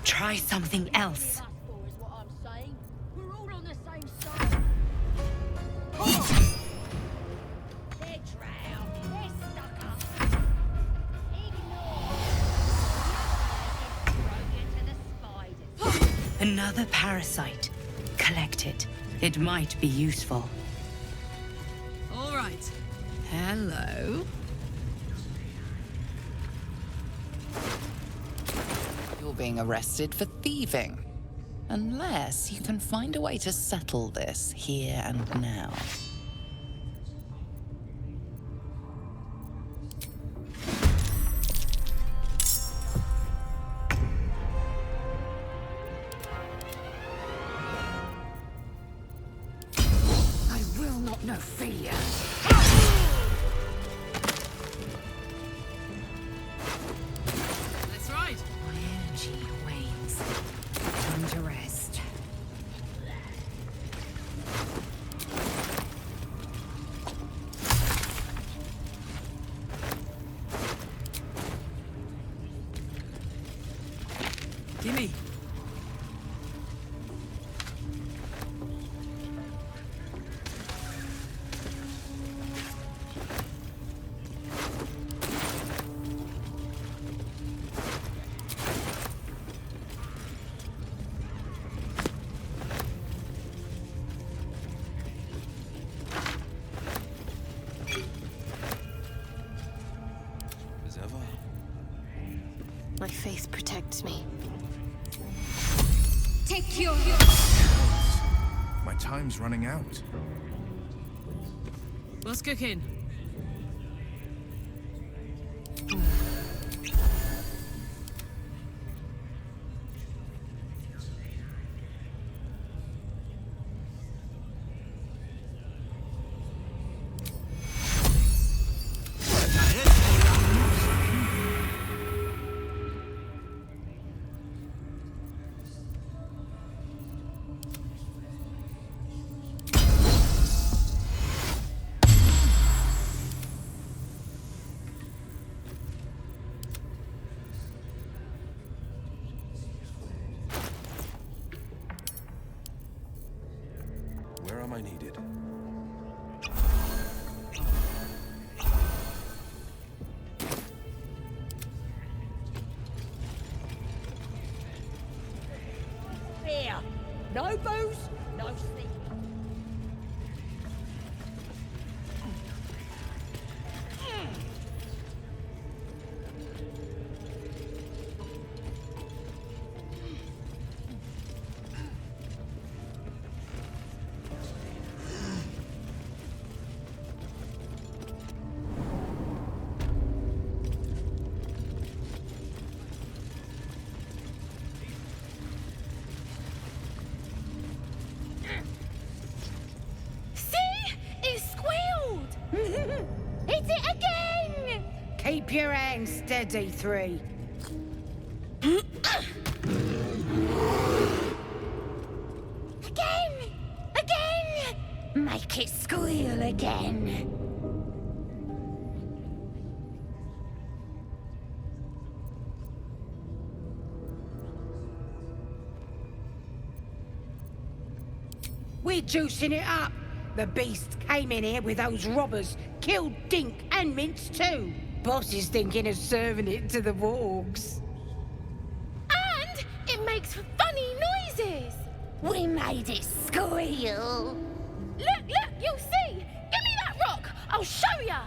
Try something else. Another parasite. Collect it. It might be useful. All right. Hello. You're being arrested for thieving. Unless you can find a way to settle this here and now. I will not know failure. That's right. My energy wanes. Time to rest. Gimme. My faith protects me. Take your... My time's running out. What's cooking? Where am I needed? Here. No booze, no sleep. Hit it again! Keep your hands steady, 3. Again! Again! Make it squeal again. We're juicing it up. The beast came in here with those robbers, killed Dink and Mince too. Boss is thinking of serving it to the wargs. And it makes funny noises. We made it squeal. Look, you'll see. Give me that rock. I'll show ya.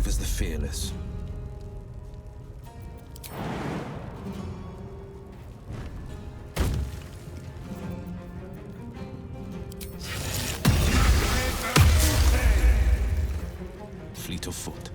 brave as the fearless. Fleet of foot.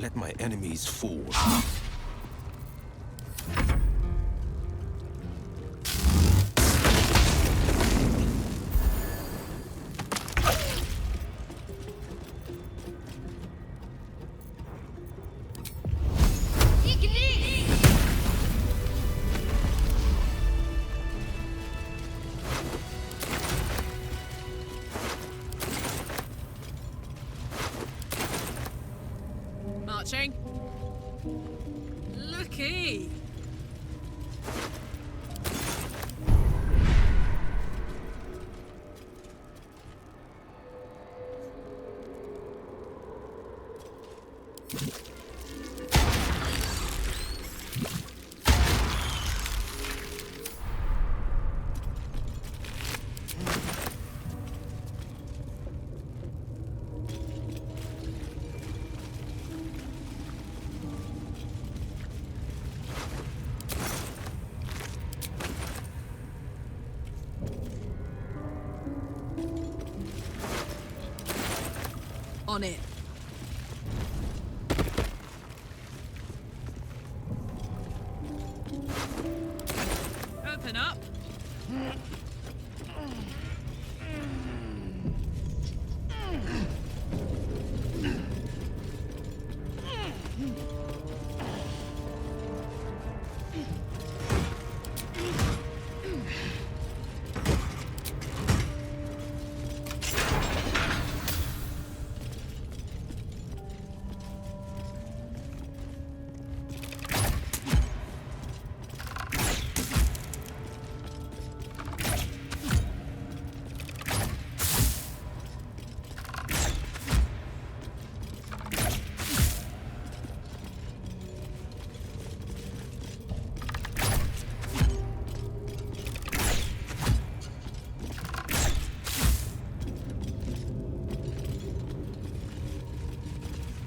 Let my enemies fall. Marching. Looky. On it. Open up.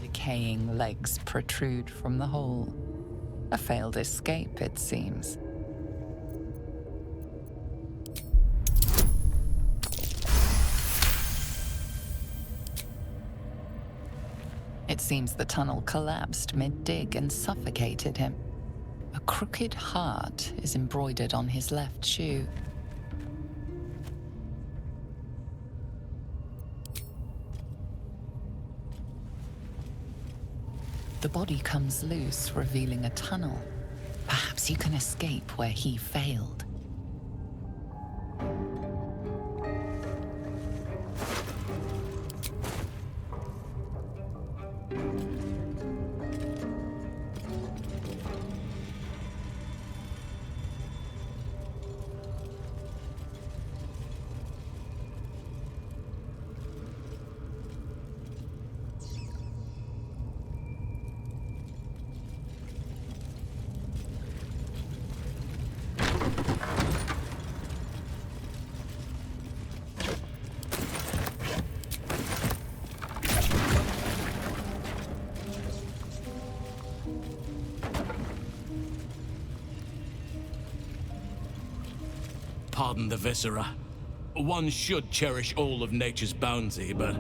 Decaying legs protrude from the hole. A failed escape, it seems. It seems the tunnel collapsed mid-dig and suffocated him. A crooked heart is embroidered on his left shoe. The body comes loose, revealing a tunnel. Perhaps you can escape where he failed. Pardon the viscera. One should cherish all of nature's bounty, but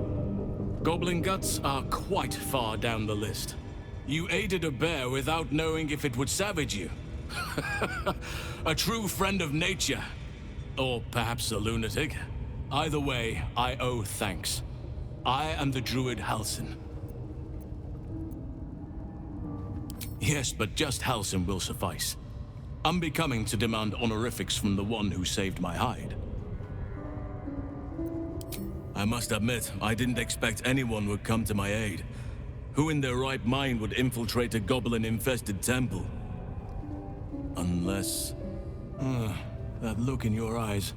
goblin guts are quite far down the list. You aided a bear without knowing if it would savage you. A true friend of nature. Or perhaps a lunatic. Either way, I owe thanks. I am the druid Halsin. Yes, but just Halsin will suffice. Unbecoming to demand honorifics from the one who saved my hide. I must admit, I didn't expect anyone would come to my aid. Who in their right mind would infiltrate a goblin-infested temple? Unless... that look in your eyes.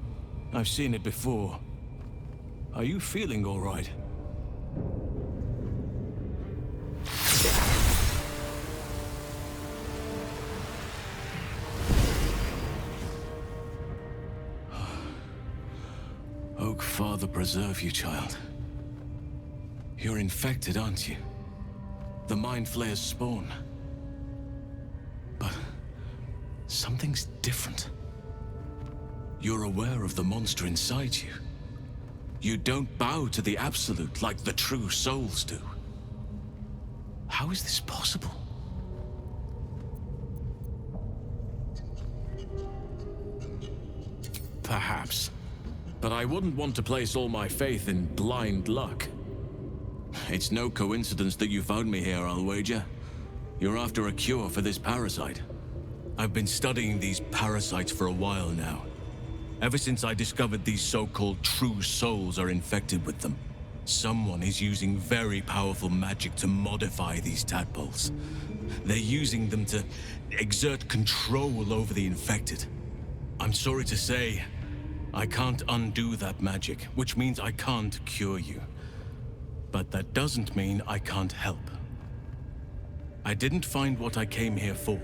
I've seen it before. Are you feeling all right? Oak Father preserve you, child. You're infected, aren't you? The Mind Flayer's spawn. But something's different. You're aware of the monster inside you. You don't bow to the Absolute like the true souls do. How is this possible? Perhaps. But I wouldn't want to place all my faith in blind luck. It's no coincidence that you found me here, I'll wager. You're after a cure for this parasite. I've been studying these parasites for a while now. Ever since I discovered these so-called true souls are infected with them. Someone is using very powerful magic to modify these tadpoles. They're using them to exert control over the infected. I'm sorry to say, I can't undo that magic, which means I can't cure you. But that doesn't mean I can't help. I didn't find what I came here for,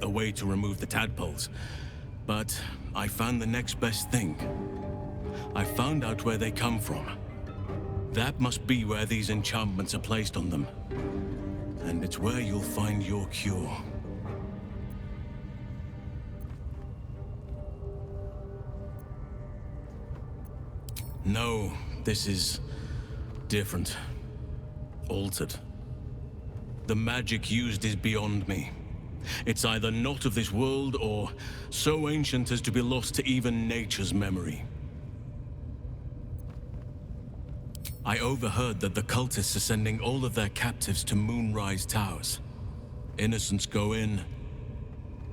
a way to remove the tadpoles, but I found the next best thing. I found out where they come from. That must be where these enchantments are placed on them. And it's where you'll find your cure. No, this is different. Altered. The magic used is beyond me. It's either not of this world or so ancient as to be lost to even nature's memory. I overheard that the cultists are sending all of their captives to Moonrise Towers. Innocents go in,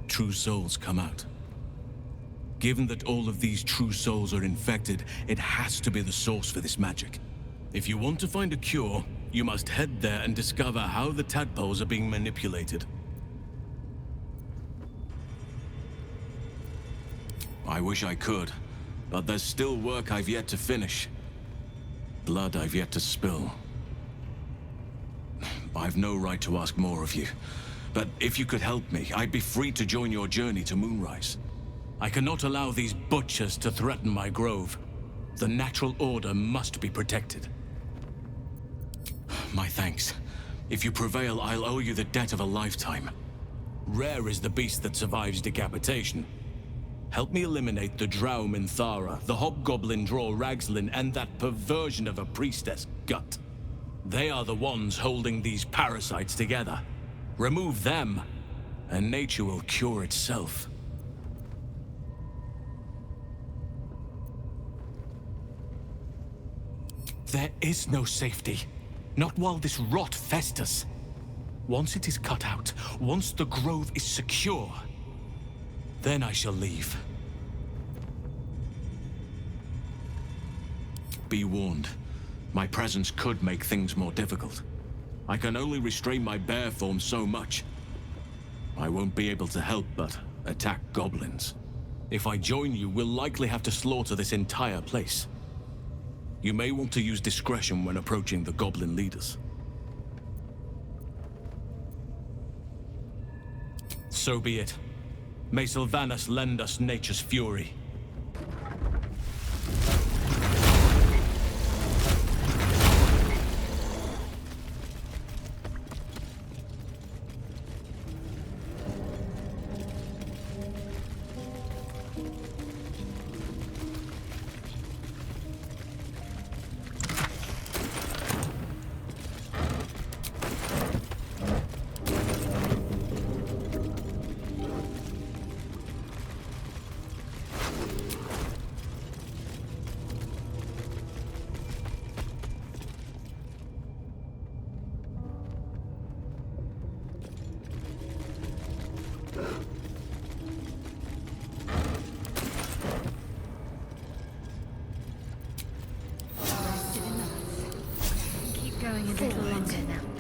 true souls come out. Given that all of these true souls are infected, it has to be the source for this magic. If you want to find a cure, you must head there and discover how the tadpoles are being manipulated. I wish I could, but there's still work I've yet to finish. Blood I've yet to spill. I've no right to ask more of you, but if you could help me, I'd be free to join your journey to Moonrise. I cannot allow these butchers to threaten my grove. The natural order must be protected. My thanks. If you prevail, I'll owe you the debt of a lifetime. Rare is the beast that survives decapitation. Help me eliminate the Drow Minthara, the Hobgoblin Draw Ragslin, and that perversion of a priestess gut. They are the ones holding these parasites together. Remove them, and nature will cure itself. There is no safety. Not while this rot festers. Once it is cut out, once the grove is secure, then I shall leave. Be warned. My presence could make things more difficult. I can only restrain my bear form so much. I won't be able to help but attack goblins. If I join you, we'll likely have to slaughter this entire place. You may want to use discretion when approaching the goblin leaders. So be it. May Sylvanas lend us nature's fury. going a little longer now.